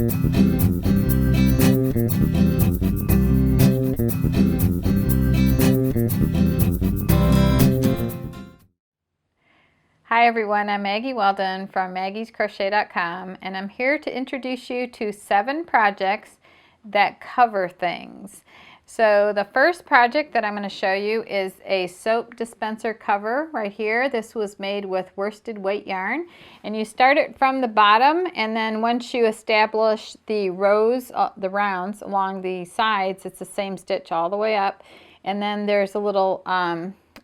Hi everyone, I'm Maggie Weldon from maggiescrochet.com, and I'm here to introduce you to 7 projects that cover things. So the first project that I'm going to show you is a soap dispenser cover right here. This was made with worsted weight yarn, and you start it from the bottom, and then once you establish the rows, the rounds along the sides, it's the same stitch all the way up, and then there's a little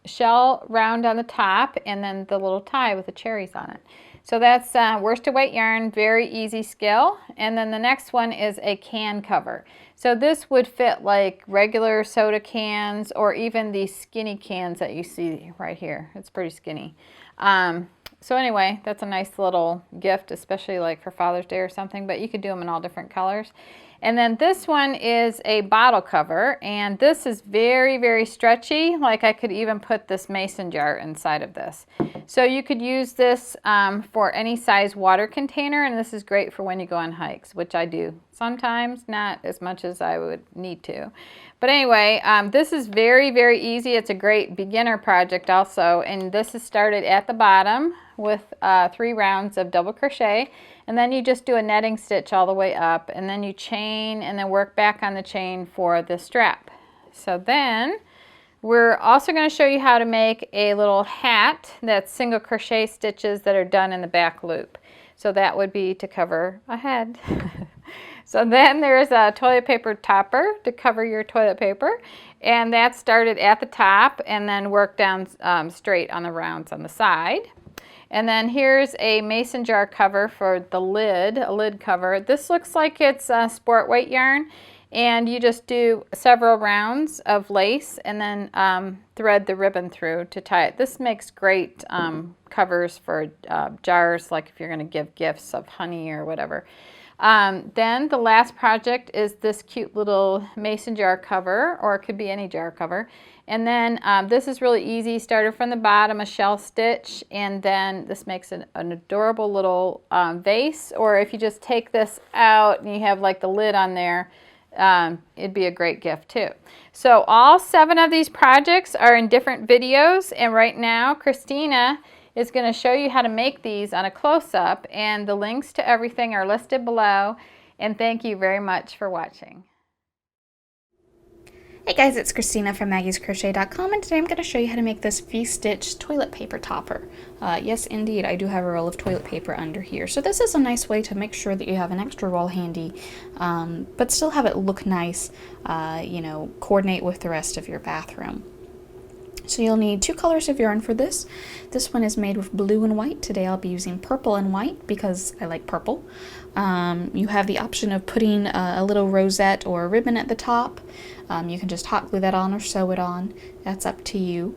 shell round on the top, and then the little tie with the cherries on it. So that's worsted weight yarn, very easy skill. And then the next one is a can cover. So this would fit like regular soda cans or even these skinny cans that you see right here. It's pretty skinny. So anyway, that's a nice little gift, especially like for Father's Day or something, but you could do them in all different colors. And then this one is a bottle cover, and this is very, very stretchy. Like I could even put this mason jar inside of this. So you could use this for any size water container, and this is great for when you go on hikes, which I do sometimes, not as much as I would need to. But anyway, this is very, very easy. It's a great beginner project also, and this is started at the bottom with 3 rounds of double crochet, and then you just do a netting stitch all the way up, and then you chain and then work back on the chain for the strap. So then we're also going to show you how to make a little hat that's single crochet stitches that are done in the back loop. So that would be to cover a head. So then there's a toilet paper topper to cover your toilet paper, and that started at the top and then worked down straight on the rounds on the side. And then here's a mason jar cover for the lid, a lid cover. This looks like it's sport weight yarn, and you just do several rounds of lace and then thread the ribbon through to tie it. This makes great covers for jars, like if you're going to give gifts of honey or whatever. Then the last project is this cute little mason jar cover, or it could be any jar cover. And then this is really easy. Started from the bottom, a shell stitch, and then this makes an adorable little vase. Or if you just take this out and you have like the lid on there, it'd be a great gift too. So all 7 of these projects are in different videos, and right now Christina is going to show you how to make these on a close-up, and the links to everything are listed below. And thank you very much for watching. Hey guys, it's Christina from maggiescrochet.com, and today I'm going to show you how to make this V-stitch toilet paper topper. Yes, indeed, I do have a roll of toilet paper under here. So this is a nice way to make sure that you have an extra roll handy, but still have it look nice, you know, coordinate with the rest of your bathroom. So you'll need 2 colors of yarn for this. This one is made with blue and white. Today I'll be using purple and white because I like purple. You have the option of putting a little rosette or a ribbon at the top. You can just hot glue that on or sew it on. That's up to you.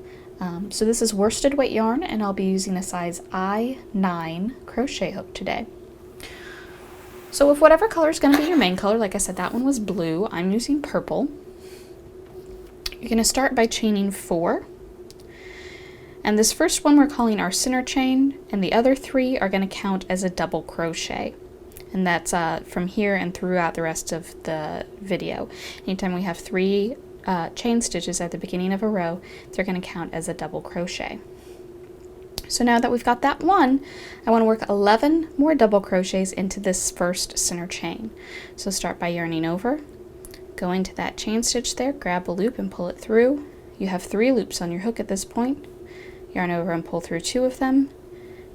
So this is worsted weight yarn, and I'll be using a size I9 crochet hook today. So with whatever color is going to be your main color, like I said, that one was blue. I'm using purple. You're going to start by chaining 4. And this first one we're calling our center chain, and the other 3 are going to count as a double crochet. And that's from here and throughout the rest of the video. Anytime we have 3 chain stitches at the beginning of a row, they're going to count as a double crochet. So now that we've got that one, I want to work 11 more double crochets into this first center chain. So start by yarning over, go into that chain stitch there, grab a loop and pull it through. You have 3 loops on your hook at this point. Yarn over and pull through 2 of them,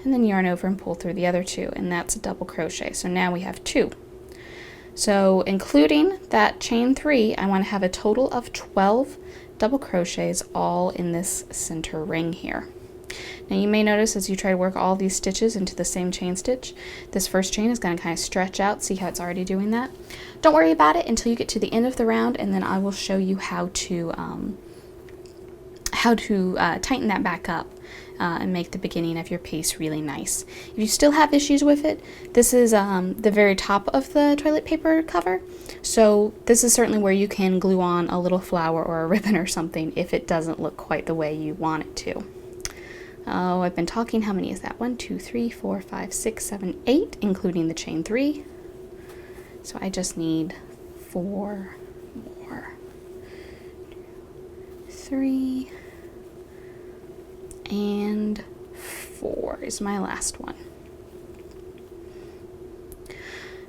and then yarn over and pull through the other 2, and that's a double crochet. So now we have 2. So including that chain 3, I want to have a total of 12 double crochets all in this center ring here. Now you may notice as you try to work all these stitches into the same chain stitch, this first chain is going to kind of stretch out. See how it's already doing that? Don't worry about it until you get to the end of the round, and then I will show you how to tighten that back up and make the beginning of your piece really nice. If you still have issues with it, this is the very top of the toilet paper cover, so this is certainly where you can glue on a little flower or a ribbon or something if it doesn't look quite the way you want it to. Oh, I've been talking. How many is that? 1, 2, 3, 4, 5, 6, 7, 8, including the chain 3. So I just need 4 more. 3 and 4 is my last one.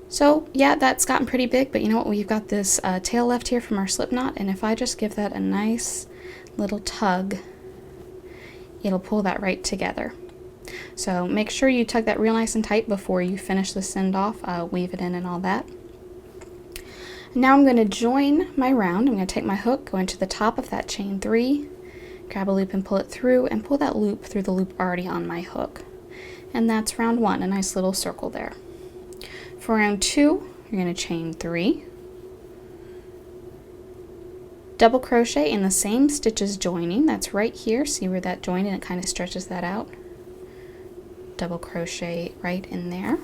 So yeah, that's gotten pretty big, but you know what? We've got this tail left here from our slip knot, and if I just give that a nice little tug, it'll pull that right together. So make sure you tug that real nice and tight before you finish the send off, weave it in and all that. Now I'm going to join my round. I'm going to take my hook, go into the top of that chain 3, grab a loop and pull it through, and pull that loop through the loop already on my hook. And that's round 1, a nice little circle there. For round 2, you're going to chain 3, double crochet in the same stitches joining, that's right here, see where that joined and it kind of stretches that out. Double crochet right in there.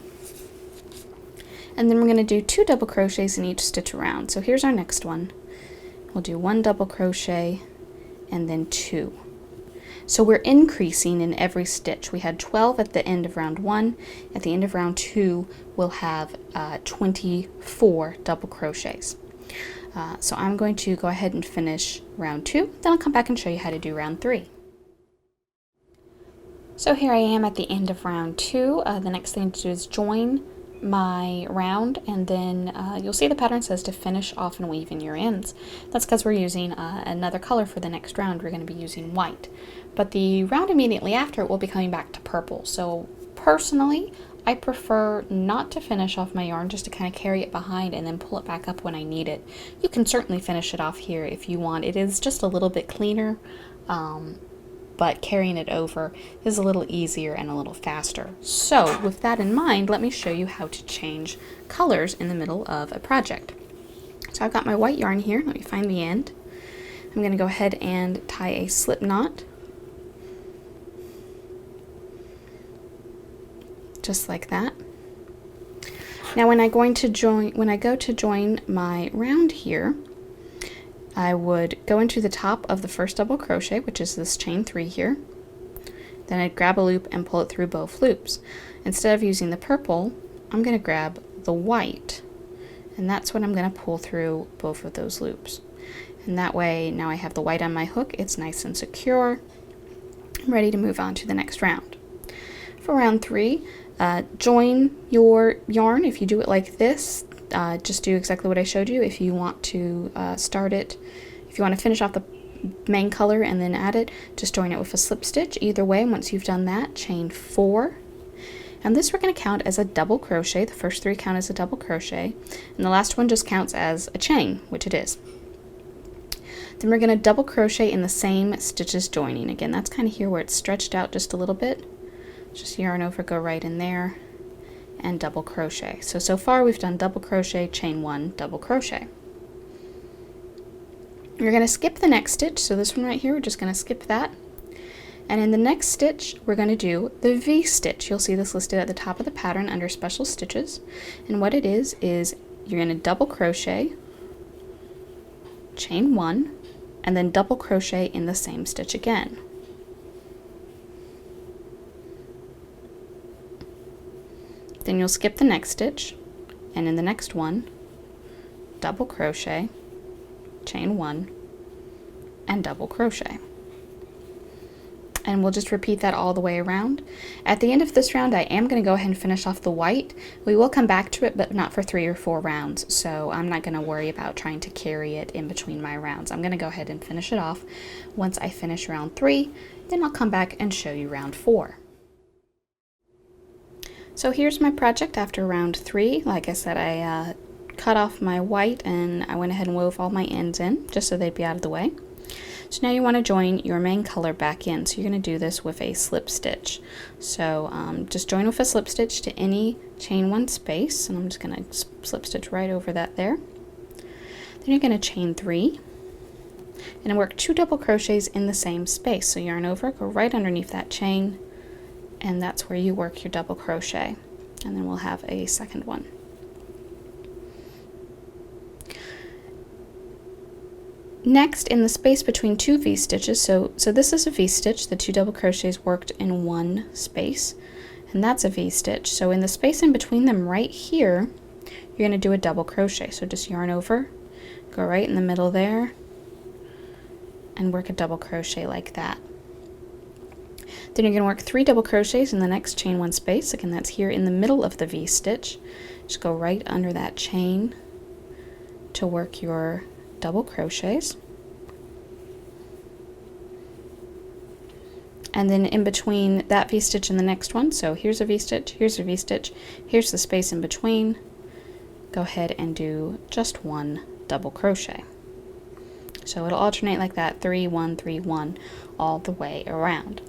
And then we're going to do 2 double crochets in each stitch around. So here's our next one. We'll do 1 double crochet and then 2. So we're increasing in every stitch. We had 12 at the end of round 1. At the end of round 2, we'll have 24 double crochets. So I'm going to go ahead and finish round 2. Then I'll come back and show you how to do round 3. So here I am at the end of round 2. The next thing to do is join my round, and then you'll see the pattern says to finish off and weave in your ends. That's because we're using another color for the next round. We're going to be using white, but the round immediately after it will be coming back to purple. So personally, I prefer not to finish off my yarn, just to kind of carry it behind and then pull it back up when I need it. You can certainly finish it off here if you want. It is just a little bit cleaner, but carrying it over is a little easier and a little faster. So with that in mind, let me show you how to change colors in the middle of a project. So I've got my white yarn here. Let me find the end. I'm going to go ahead and tie a slip knot, just like that. Now when I go to join my round here, I would go into the top of the first double crochet, which is this chain 3 here. Then I'd grab a loop and pull it through both loops. Instead of using the purple, I'm going to grab the white, and that's what I'm going to pull through both of those loops. And that way, now I have the white on my hook, it's nice and secure. I'm ready to move on to the next round. For round 3, join your yarn. If you do it like this, just do exactly what I showed you. If you want to if you want to finish off the main color and then add it, just join it with a slip stitch. Either way, once you've done that, chain 4. And this we're going to count as a double crochet. The first 3 count as a double crochet, and the last one just counts as a chain, which it is. Then we're going to double crochet in the same stitches joining. Again, that's kind of here where it's stretched out just a little bit. Just yarn over, go right in there, and double crochet. So far we've done double crochet, chain 1, double crochet. You're going to skip the next stitch, so this one right here, we're just going to skip that. And in the next stitch, we're going to do the V stitch. You'll see this listed at the top of the pattern under special stitches. And what it is you're going to double crochet, chain 1, and then double crochet in the same stitch again. Then you'll skip the next stitch, and in the next one, double crochet, chain 1, and double crochet. And we'll just repeat that all the way around. At the end of this round, I am going to go ahead and finish off the white. We will come back to it, but not for 3 or 4 rounds, so I'm not going to worry about trying to carry it in between my rounds. I'm going to go ahead and finish it off. Once I finish round 3, then I'll come back and show you round 4. So here's my project after round 3. Like I said, I cut off my white and I went ahead and wove all my ends in just so they'd be out of the way. So now you want to join your main color back in. So you're going to do this with a slip stitch. So just join with a slip stitch to any chain 1 space, and I'm just going to slip stitch right over that there. Then you're going to chain 3 and work 2 double crochets in the same space. So yarn over, go right underneath that chain, and that's where you work your double crochet, and then we'll have a second one. Next, in the space between 2 V stitches, so this is a V stitch, the 2 double crochets worked in 1 space, and that's a V stitch. So in the space in between them right here, you're going to do a double crochet. So just yarn over, go right in the middle there, and work a double crochet like that. Then you're going to work 3 double crochets in the next chain 1 space. Again, that's here in the middle of the V-stitch. Just go right under that chain to work your double crochets. And then in between that V-stitch and the next one, so here's a V-stitch, here's a V-stitch, here's the space in between, go ahead and do just 1 double crochet. So it'll alternate like that, 3, 1, 3, 1, all the way around.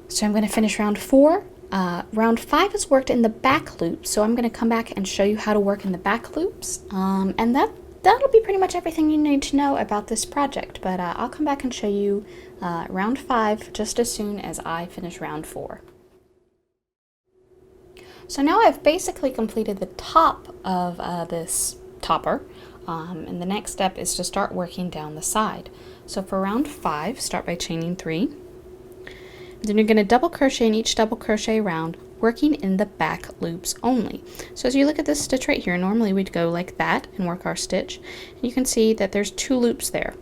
So I'm going to finish round 4. Round 5 is worked in the back loop, so I'm going to come back and show you how to work in the back loops, and that'll be pretty much everything you need to know about this project, but I'll come back and show you round 5 just as soon as I finish round 4. So now I've basically completed the top of this topper, and the next step is to start working down the side. So for round 5, start by chaining 3. Then you're going to double crochet in each double crochet round, working in the back loops only. So as you look at this stitch right here, normally we'd go like that and work our stitch. And you can see that there's 2 loops there,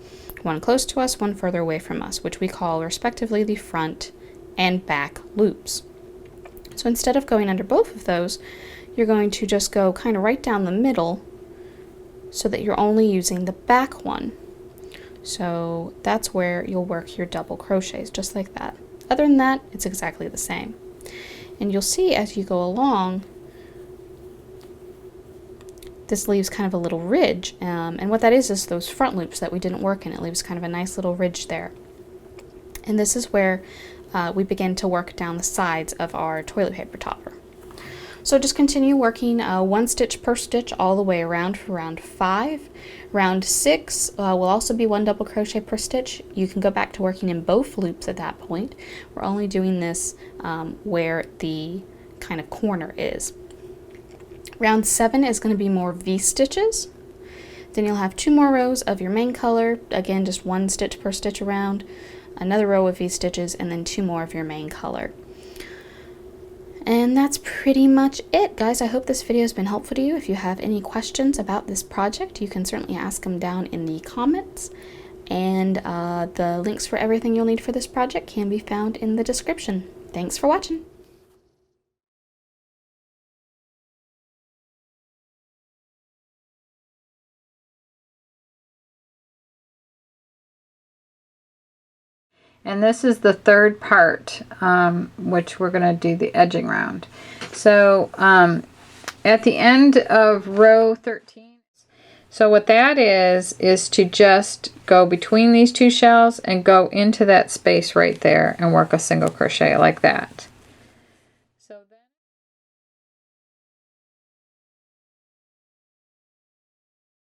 one close to us, one further away from us, which we call respectively the front and back loops. So instead of going under both of those, you're going to just go kind of right down the middle so that you're only using the back one. So that's where you'll work your double crochets, just like that. Other than that, it's exactly the same. And you'll see as you go along, this leaves kind of a little ridge. And what that is those front loops that we didn't work in. It leaves kind of a nice little ridge there. And this is where we begin to work down the sides of our toilet paper topper. So just continue working 1 stitch per stitch all the way around for round 5. Round 6 will also be 1 double crochet per stitch. You can go back to working in both loops at that point. We're only doing this where the kind of corner is. Round 7 is going to be more V-stitches. Then you'll have 2 more rows of your main color. Again, just 1 stitch per stitch around. Another row of V-stitches, and then 2 more of your main color. And that's pretty much it, guys. I hope this video has been helpful to you. If you have any questions about this project, you can certainly ask them down in the comments. And the links for everything you'll need for this project can be found in the description. Thanks for watching. And this is the third part, which we're going to do the edging round. So at the end of row 13, so what that is to just go between these 2 shells and go into that space right there and work a single crochet like that.